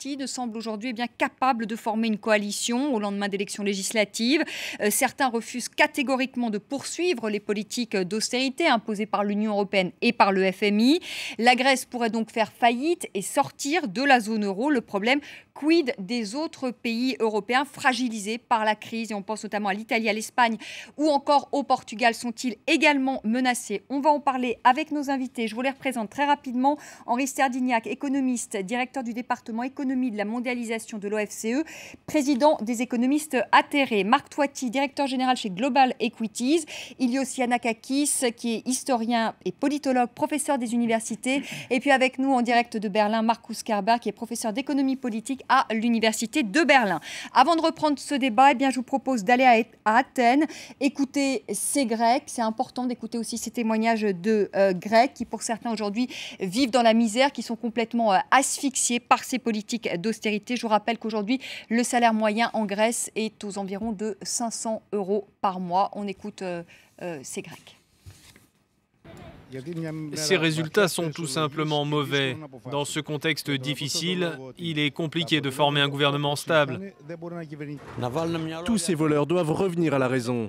Ne semble aujourd'hui capable de former une coalition au lendemain d'élections législatives. Certains refusent catégoriquement de poursuivre les politiques d'austérité imposées par l'Union européenne et par le FMI. La Grèce pourrait donc faire faillite et sortir de la zone euro. Le problème, quid des autres pays européens fragilisés par la crise? Et on pense notamment à l'Italie, à l'Espagne ou encore au Portugal. Sont-ils également menacés? On va en parler avec nos invités. Je vous les représente très rapidement. Henri Sterdignac, économiste, directeur du département économie de la mondialisation de l'OFCE, président des économistes atterrés. Marc Toiti, directeur général chez Global Equities. Ilios Yannakakis, qui est historien et politologue, professeur des universités. Et puis avec nous en direct de Berlin, Markus Kerber, qui est professeur d'économie politique à l'université de Berlin. Avant de reprendre ce débat, je vous propose d'aller à Athènes, écouter ces Grecs. C'est important d'écouter aussi ces témoignages de Grecs qui, pour certains aujourd'hui, vivent dans la misère, qui sont complètement asphyxiés par ces politiques d'austérité. Je vous rappelle qu'aujourd'hui, le salaire moyen en Grèce est aux environs de 500 € par mois. On écoute ces Grecs. Ces résultats sont tout simplement mauvais. Dans ce contexte difficile, il est compliqué de former un gouvernement stable. Tous ces voleurs doivent revenir à la raison.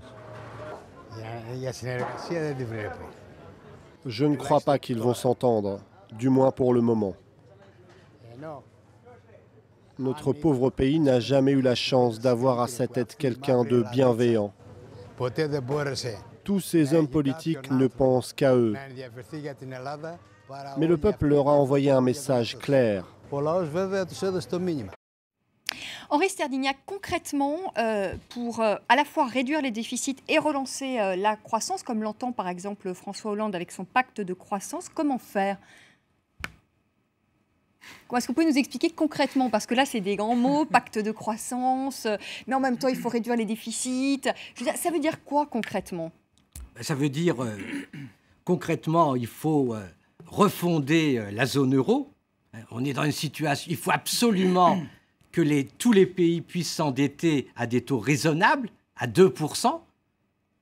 Je ne crois pas qu'ils vont s'entendre, du moins pour le moment. Notre pauvre pays n'a jamais eu la chance d'avoir à sa tête quelqu'un de bienveillant. Tous ces hommes politiques ne pensent qu'à eux. Mais le peuple leur a envoyé un message clair. Henri Sterdignac, concrètement, pour à la fois réduire les déficits et relancer la croissance, comme l'entend par exemple François Hollande avec son pacte de croissance, comment faire ? Est-ce que vous pouvez nous expliquer concrètement? Parce que là, c'est des grands mots, pacte de croissance, mais en même temps, il faut réduire les déficits. Je veux dire, ça veut dire quoi concrètement? Ça veut dire, concrètement, il faut refonder la zone euro. On est dans une situation, il faut absolument que tous les pays puissent s'endetter à des taux raisonnables, à 2%.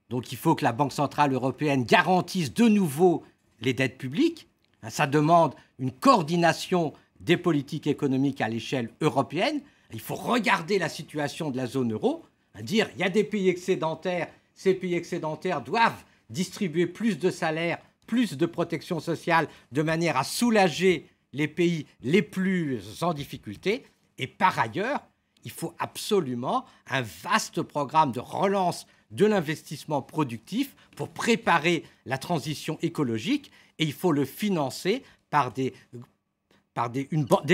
Donc il faut que la Banque centrale européenne garantisse de nouveau les dettes publiques. Ça demande une coordination des politiques économiques à l'échelle européenne. Il faut regarder la situation de la zone euro, dire il y a des pays excédentaires, ces pays excédentaires doivent distribuer plus de salaires, plus de protection sociale, de manière à soulager les pays les plus en difficulté. Et par ailleurs, il faut absolument un vaste programme de relance de l'investissement productif pour préparer la transition écologique, et il faut le financer par des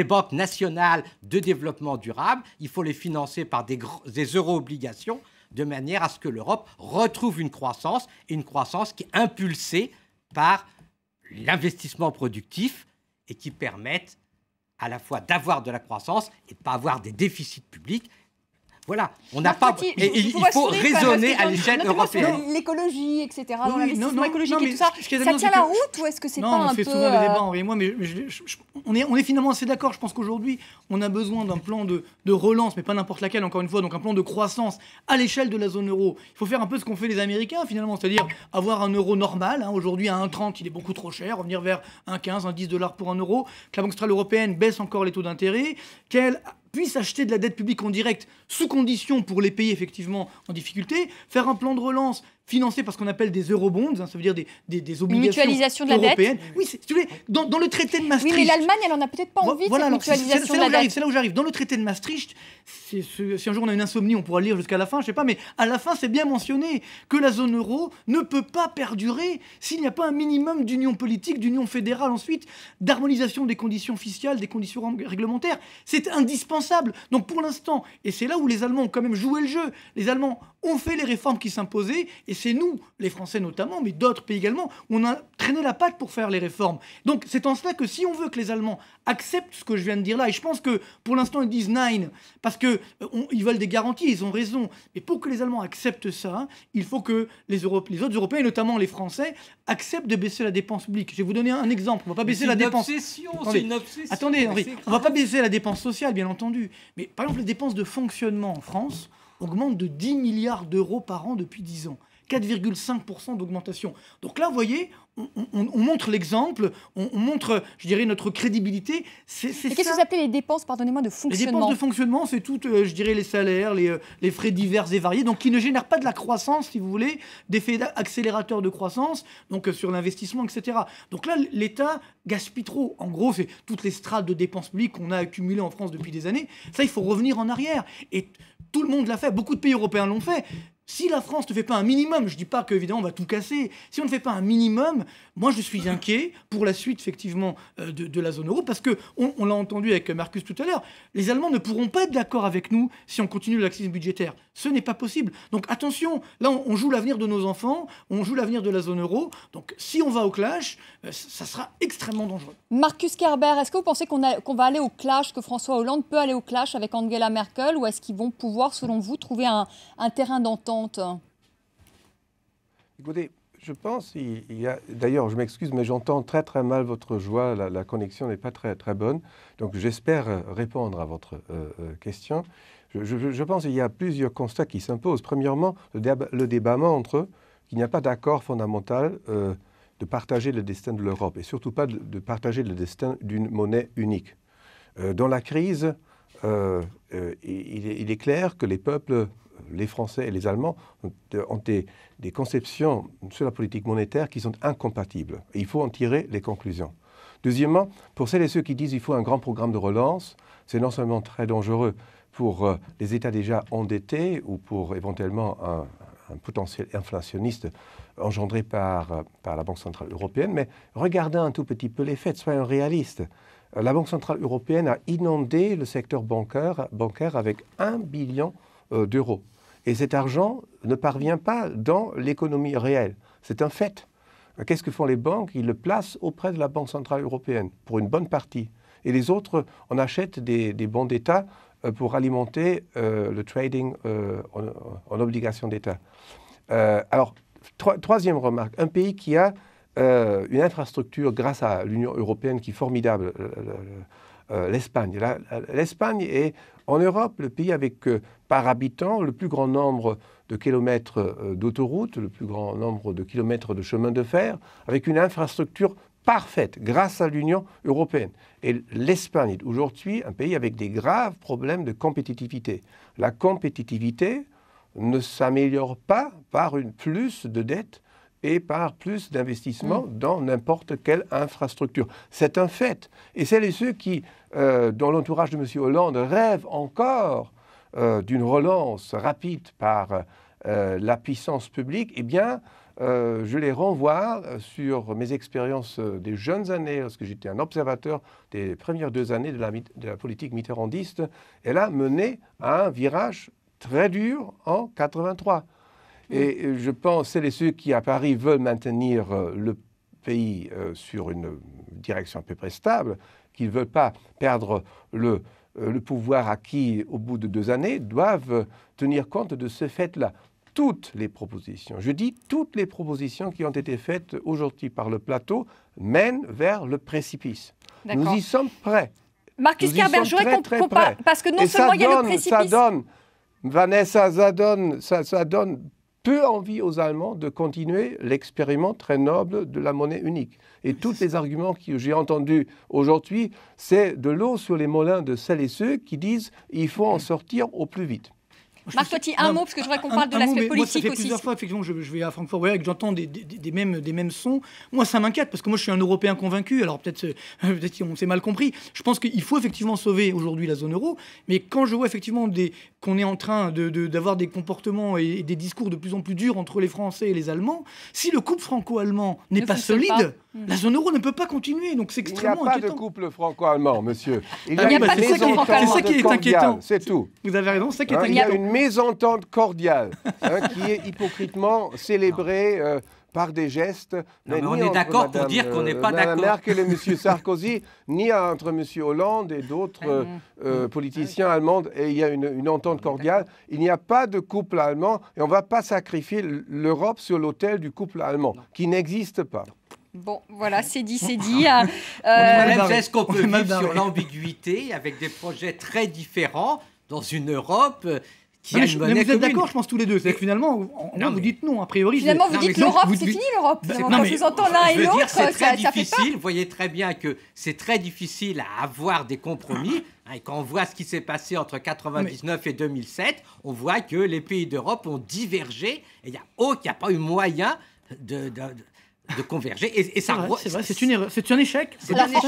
banques nationales de développement durable. Il faut les financer par des euro-obligations, de manière à ce que l'Europe retrouve une croissance qui est impulsée par l'investissement productif et qui permette à la fois d'avoir de la croissance et de ne pas avoir des déficits publics. Voilà, on n'a pas. Et il faut raisonner à l'échelle européenne. L'écologie, etc., dans l'investissement écologique et tout ça, ça tient la route ou est-ce que c'est pas un peu... Non, on fait souvent des débats, Henri et moi, mais on est finalement assez d'accord. Je pense qu'aujourd'hui, on a besoin d'un plan de relance, mais pas n'importe laquelle, encore une fois, donc un plan de croissance à l'échelle de la zone euro. Il faut faire un peu ce qu'ont fait les Américains, finalement, c'est-à-dire avoir un euro normal. Aujourd'hui, à 1,30, il est beaucoup trop cher, revenir vers 1,15, 1,10 $ pour un euro, que la Banque centrale européenne baisse encore les taux d'intérêt, qu'elle puisse acheter de la dette publique en direct sous condition pour les pays effectivement en difficulté, faire un plan de relance financé par ce qu'on appelle des eurobonds, ça veut dire des obligations mutualisation de la européennes. dette. Oui, si tu veux, dans le traité de Maastricht... Oui, mais l'Allemagne, elle en a peut-être pas envie de cette mutualisation de la dette. C'est là où j'arrive. Dans le traité de Maastricht, si un jour on a une insomnie, on pourra le lire jusqu'à la fin, je sais pas, mais à la fin, c'est bien mentionné que la zone euro ne peut pas perdurer s'il n'y a pas un minimum d'union politique, d'union fédérale ensuite, d'harmonisation des conditions fiscales, des conditions réglementaires. C'est indispensable. Donc pour l'instant, et c'est là où les Allemands ont quand même joué le jeu, les Allemands ont fait les réformes qui s'imposaient, et c'est nous, les Français notamment, mais d'autres pays également, où on a traîné la patte pour faire les réformes. Donc c'est en cela que si on veut que les Allemands acceptent ce que je viens de dire là, et je pense que pour l'instant ils disent nein, parce qu'ils veulent des garanties, ils ont raison, mais pour que les Allemands acceptent ça, il faut que les autres Européens, et notamment les Français, acceptent de baisser la dépense publique. Je vais vous donner un exemple, on ne va pas baisser la dépense... C'est une obsession. Attendez, Henri, on ne va pas baisser la dépense sociale, bien entendu, mais par exemple les dépenses de fonctionnement en France augmentent de 10 milliards d'euros par an depuis 10 ans. 4,5% d'augmentation. Donc là, vous voyez, on montre l'exemple, on montre, je dirais, notre crédibilité. Qu'est-ce que vous appelez les dépenses, pardonnez-moi, de fonctionnement? Les dépenses de fonctionnement, c'est toutes, je dirais, les salaires, les frais divers et variés, donc qui ne génèrent pas de la croissance, si vous voulez, d'effets accélérateurs de croissance, donc sur l'investissement, etc. Donc là, l'État gaspille trop. En gros, c'est toutes les strates de dépenses publiques qu'on a accumulées en France depuis des années. Ça, il faut revenir en arrière. Et tout le monde l'a fait, beaucoup de pays européens l'ont fait. Si la France ne fait pas un minimum, je ne dis pas qu'évidemment on va tout casser, si on ne fait pas un minimum, moi je suis inquiet pour la suite effectivement de la zone euro, parce qu'on l'a entendu avec Marcus tout à l'heure, les Allemands ne pourront pas être d'accord avec nous si on continue le laxisme budgétaire. Ce n'est pas possible. Donc attention, là on joue l'avenir de nos enfants, on joue l'avenir de la zone euro, donc si on va au clash, ça sera extrêmement dangereux. Marcus Kerber, est-ce que vous pensez qu'on va aller au clash, que François Hollande peut aller au clash avec Angela Merkel, ou est-ce qu'ils vont pouvoir, selon vous, trouver un terrain d'entente? Écoutez, je pense il y a... D'ailleurs, je m'excuse, mais j'entends très très mal votre voix. La connexion n'est pas très très bonne. Donc j'espère répondre à votre question. Je pense qu'il y a plusieurs constats qui s'imposent. Premièrement, le débat montre qu'il n'y a pas d'accord fondamental de partager le destin de l'Europe, et surtout pas de partager le destin d'une monnaie unique. Dans la crise, il est clair que les peuples, les Français et les Allemands, ont des conceptions sur la politique monétaire qui sont incompatibles. Et il faut en tirer les conclusions. Deuxièmement, pour celles et ceux qui disent qu'il faut un grand programme de relance, c'est non seulement très dangereux pour les États déjà endettés ou pour éventuellement un potentiel inflationniste engendré par la Banque centrale européenne, mais regardez un tout petit peu les faits, soyons réalistes. La Banque centrale européenne a inondé le secteur bancaire avec 1 billion d'euros. Et cet argent ne parvient pas dans l'économie réelle. C'est un fait. Qu'est-ce que font les banques? Ils le placent auprès de la Banque centrale européenne, pour une bonne partie. Et les autres, on achète des bons d'État pour alimenter le trading en obligations d'État. Alors, troisième remarque, un pays qui a une infrastructure grâce à l'Union européenne qui est formidable, l'Espagne. L'Espagne est en Europe le pays avec par habitant le plus grand nombre de kilomètres d'autoroutes, le plus grand nombre de kilomètres de chemin de fer, avec une infrastructure parfaite grâce à l'Union européenne. Et l'Espagne est aujourd'hui un pays avec des graves problèmes de compétitivité. La compétitivité ne s'améliore pas par une plus de dettes et par plus d'investissement dans n'importe quelle infrastructure. C'est un fait. Et celles et ceux qui, dans l'entourage de M. Hollande, rêvent encore d'une relance rapide par la puissance publique, eh bien, je les renvoie sur mes expériences des jeunes années, lorsque j'étais un observateur des premières 2 années de la politique mitterrandiste. Elle a mené à un virage très dur en 83. Et je pense, celles et ceux qui, à Paris, veulent maintenir le pays sur une direction à peu près stable, qui ne veulent pas perdre le pouvoir acquis au bout de 2 années, doivent tenir compte de ce fait-là. Toutes les propositions, je dis toutes les propositions qui ont été faites aujourd'hui par le plateau mènent vers le précipice. Nous y sommes prêts. Marcus Kerber, je voudrais qu'on parle, parce que non seulement il y a le précipice... Ça donne, Vanessa, ça donne peu envie aux Allemands de continuer l'expériment très noble de la monnaie unique. Et tous les arguments que j'ai entendus aujourd'hui, c'est de l'eau sur les moulins de celles et ceux qui disent qu'il faut en sortir au plus vite. Marc Toiti, un mot, parce que je voudrais qu'on parle de l'aspect politique aussi. Moi, ça fait plusieurs fois, effectivement, je vais à Francfort, et que j'entends des mêmes sons. Moi, ça m'inquiète, parce que moi, je suis un Européen convaincu. Alors, peut-être on s'est mal compris. Je pense qu'il faut effectivement sauver aujourd'hui la zone euro. Mais quand je vois effectivement qu'on est en train d'avoir des comportements et des discours de plus en plus durs entre les Français et les Allemands, si le couple franco-allemand n'est pas solide, la zone euro ne peut pas continuer. Donc, c'est extrêmement inquiétant. Il n'y a pas de couple franco-allemand, monsieur. Il n'y a pas de couple franco-allemand. C'est ça qui est inquiétant. C'est tout. Vous avez raison, c'est ça qui est inquiétant. Il y a une mésentente cordiale qui est hypocritement célébrée par des gestes. Non, mais on est d'accord pour dire qu'on n'est pas d'accord. Merkel et M. Sarkozy, ni entre M. Hollande et d'autres politiciens allemands, et il y a une entente cordiale. Il n'y a pas de couple allemand et on ne va pas sacrifier l'Europe sur l'autel du couple allemand, qui n'existe pas. Bon, voilà, c'est dit, c'est dit. Est-ce qu'on peut vivre sur l'ambiguïté avec des projets très différents dans une Europe qui a une monnaie vous êtes commune. d'accord, je pense tous les deux. C'est que finalement, vous dites non, a priori. Finalement, vous dites l'Europe, c'est fini l'Europe. Quand je vous entends l'un et l'autre, c'est très ça fait difficile. Vous voyez très bien que c'est très difficile à avoir des compromis. Et quand on voit ce qui s'est passé entre 1999 et 2007, on voit que les pays d'Europe ont divergé. Et il n'y a pas eu moyen de converger. Et ça, c'est vrai, c'est un échec.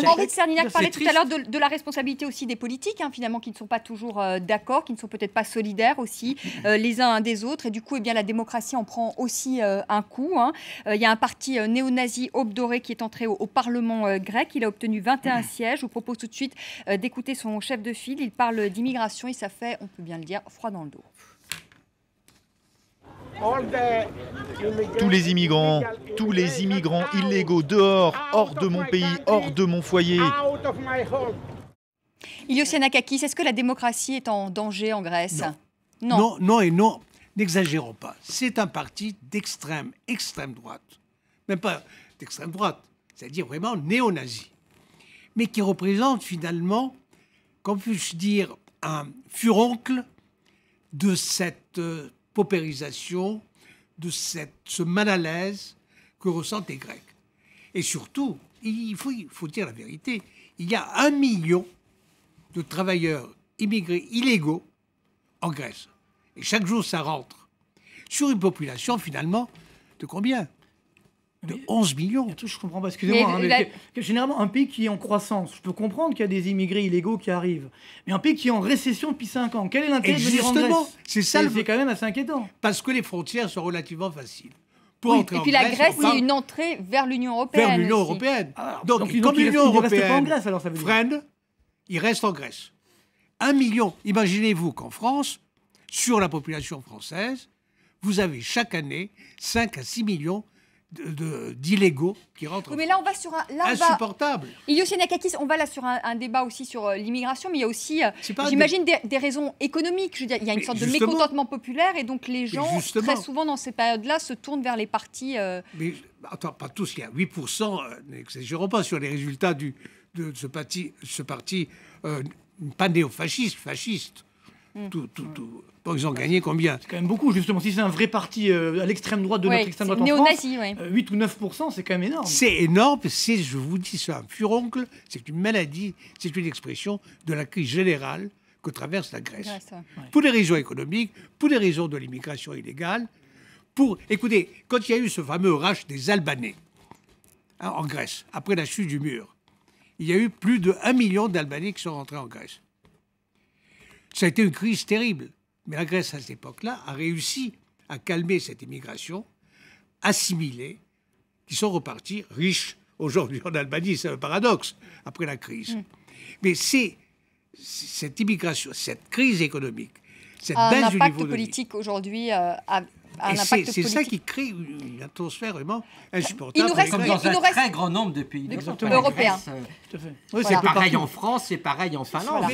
Henri de Serdignac parlait tout à l'heure de la responsabilité aussi des politiques, finalement, qui ne sont pas toujours d'accord, qui ne sont peut-être pas solidaires aussi les uns des autres. Et du coup, la démocratie en prend aussi un coup. Il y a un parti néo-nazi, Aube Dorée, qui est entré au Parlement grec. Il a obtenu 21 sièges. Je vous propose tout de suite d'écouter son chef de file. Il parle d'immigration et ça fait, on peut bien le dire, froid dans le dos. Tous les immigrants illégaux dehors, hors de mon pays, hors de mon foyer. Ilios Yannakakis, est-ce que la démocratie est en danger en Grèce? Non, et non, n'exagérons pas. C'est un parti extrême droite. Même pas d'extrême droite, c'est-à-dire vraiment néo-nazi. Mais qui représente finalement, qu'on puisse dire, un furoncle de cette paupérisation, de ce mal à l'aise que ressentent les Grecs. Et surtout, il faut dire la vérité, il y a 1 million de travailleurs immigrés illégaux en Grèce. Et chaque jour, ça rentre. Sur une population, finalement, de combien? De 11 millions. Je comprends pas, excusez-moi. Généralement, un pays qui est en croissance, je peux comprendre qu'il y a des immigrés illégaux qui arrivent. Mais un pays qui est en récession depuis 5 ans, quel est l'intérêt de venir en Grèce? C'est quand même assez inquiétant. Parce que les frontières sont relativement faciles. Et puis la Grèce, c'est une entrée vers l'Union européenne. Vers l'Union européenne. Donc comme l'Union européenne Grèce, alors, ça veut dire. freine, il reste en Grèce. 1 million. Imaginez-vous qu'en France, sur la population française, vous avez chaque année 5 à 6 millions d'illégaux qui rentrent. Oui, mais là, on va sur un... insupportable. Ilios Yannakakis, on va là sur un débat aussi sur l'immigration, mais il y a aussi, j'imagine, des raisons économiques. Je veux dire, il y a une sorte de mécontentement populaire, et donc les gens, très souvent dans ces périodes-là, se tournent vers les partis... Mais attends, pas tous, il y a 8%, n'exagérons pas, sur les résultats de ce parti pas néo-fasciste, fasciste. Bon, ils ont gagné combien? C'est quand même beaucoup, justement. Si c'est un vrai parti à l'extrême droite de notre extrême droite en France, 8 ou 9%, c'est quand même énorme. C'est énorme, je vous dis, c'est un furoncle, c'est une maladie, c'est une expression de la crise générale que traverse la Grèce. Pour des raisons économiques, pour des raisons de l'immigration illégale, écoutez, quand il y a eu ce fameux rach des Albanais en Grèce, après la chute du mur, il y a eu plus de 1 million d'Albanais qui sont rentrés en Grèce. Ça a été une crise terrible. Mais la Grèce, à cette époque-là, a réussi à calmer cette immigration, assimilée, qui sont repartis riches aujourd'hui en Albanie. C'est un paradoxe, après la crise. Mais c'est cette immigration, cette crise économique, cette baisse du niveau de vie... Un impact politique aujourd'hui c'est ça qui crée une atmosphère vraiment insupportable. Il nous reste un très grand nombre de pays européens. C'est pareil en France, c'est pareil en Finlande.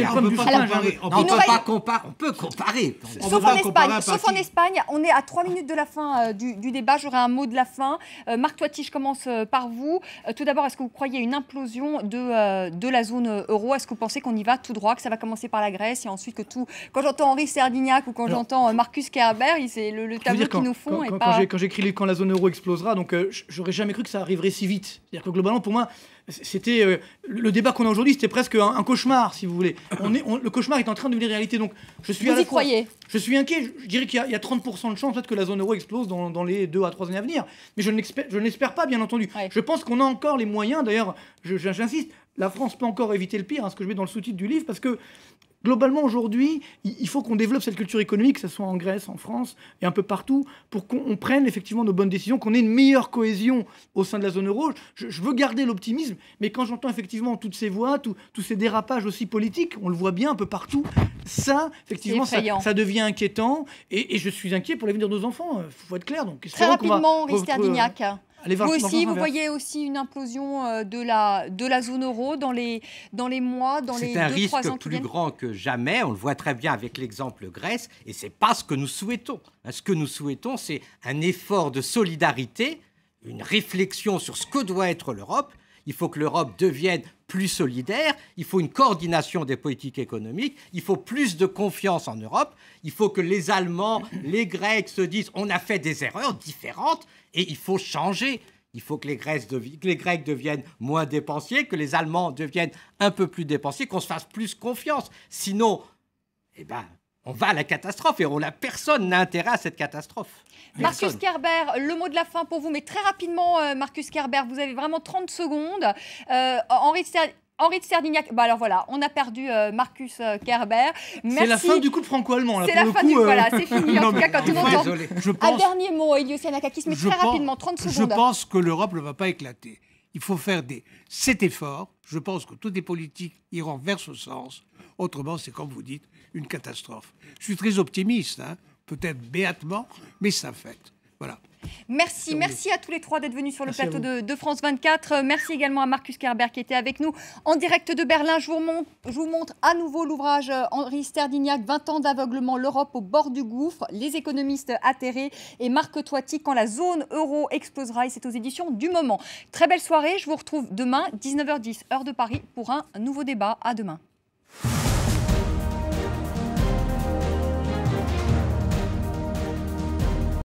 On peut comparer. Sauf en Espagne, on est à 3 minutes de la fin du débat. J'aurai un mot de la fin. Marc Toiti, je commence par vous. Tout d'abord, est-ce que vous croyez à une implosion de la zone euro? Est-ce que vous pensez qu'on y va tout droit, que ça va commencer par la Grèce et ensuite que tout... Quand j'entends Henri Serdignac ou quand j'entends Marcus Kerber, c'est le tableau qu'ils nous font. Quand j'écris quand la zone euro explosera, donc j'aurais jamais cru que ça arriverait si vite. C'est-à-dire que globalement, pour moi, c'était le débat qu'on a aujourd'hui, c'était presque un cauchemar, si vous voulez. Le cauchemar est en train de devenir réalité. Donc je suis Vous y croyez? Je suis inquiet. Je dirais qu'il y a 30% de chance peut-être que la zone euro explose dans les 2 à 3 années à venir. Mais je ne l'espère pas, bien entendu. Ouais. Je pense qu'on a encore les moyens. D'ailleurs, j'insiste, la France peut encore éviter le pire, ce que je mets dans le sous-titre du livre, parce que globalement, aujourd'hui, il faut qu'on développe cette culture économique, que ce soit en Grèce, en France et un peu partout, pour qu'on prenne effectivement nos bonnes décisions, qu'on ait une meilleure cohésion au sein de la zone euro. Je veux garder l'optimisme, mais quand j'entends effectivement toutes ces voix, tous ces dérapages aussi politiques, on le voit bien un peu partout, ça, effectivement, ça devient inquiétant. Et je suis inquiet pour l'avenir de nos enfants. Il faut être clair. Donc, très rapidement, Henri Serdignac. Vous voyez aussi une implosion de la zone euro dans les mois, dans les 2-3 ans qui viennent. C'est un risque plus grand que jamais, on le voit très bien avec l'exemple Grèce, et c'est pas ce que nous souhaitons. Ce que nous souhaitons, c'est un effort de solidarité, une réflexion sur ce que doit être l'Europe. Il faut que l'Europe devienne plus solidaire, il faut une coordination des politiques économiques, il faut plus de confiance en Europe, il faut que les Allemands, les Grecs se disent on a fait des erreurs différentes et il faut changer. Il faut que les Grecs deviennent moins dépensiers, que les Allemands deviennent un peu plus dépensiers, qu'on se fasse plus confiance. Sinon, eh ben, on va à la catastrophe et personne n'a intérêt à cette catastrophe. Marcus Kerber, le mot de la fin pour vous, mais très rapidement, Marcus Kerber, vous avez vraiment 30 secondes. Henri de Serdignac, bah alors voilà, on a perdu Marcus Kerber. Merci. C'est la fin du couple franco-allemand. C'est la fin du voilà, c'est fini. En tout cas, quand on entend. Un dernier mot, Elios Yannakakis, mais très rapidement, 30 secondes. Je pense que l'Europe ne va pas éclater. Il faut faire cet effort. Je pense que toutes les politiques iront vers ce sens. Autrement, c'est comme vous dites, une catastrophe. Je suis très optimiste, hein, peut-être béatement, mais c'est un fait. Voilà. Merci à tous les trois d'être venus sur le plateau de France 24. Merci également à Marcus Kerber qui était avec nous en direct de Berlin. Je vous montre à nouveau l'ouvrage Henri Sterdignac, 20 ans d'aveuglement, l'Europe au bord du gouffre, les économistes atterrés, et Marc Toiti, quand la zone euro explosera, et c'est aux éditions du Moment. Très belle soirée, je vous retrouve demain, 19h10, heure de Paris, pour un nouveau débat. À demain.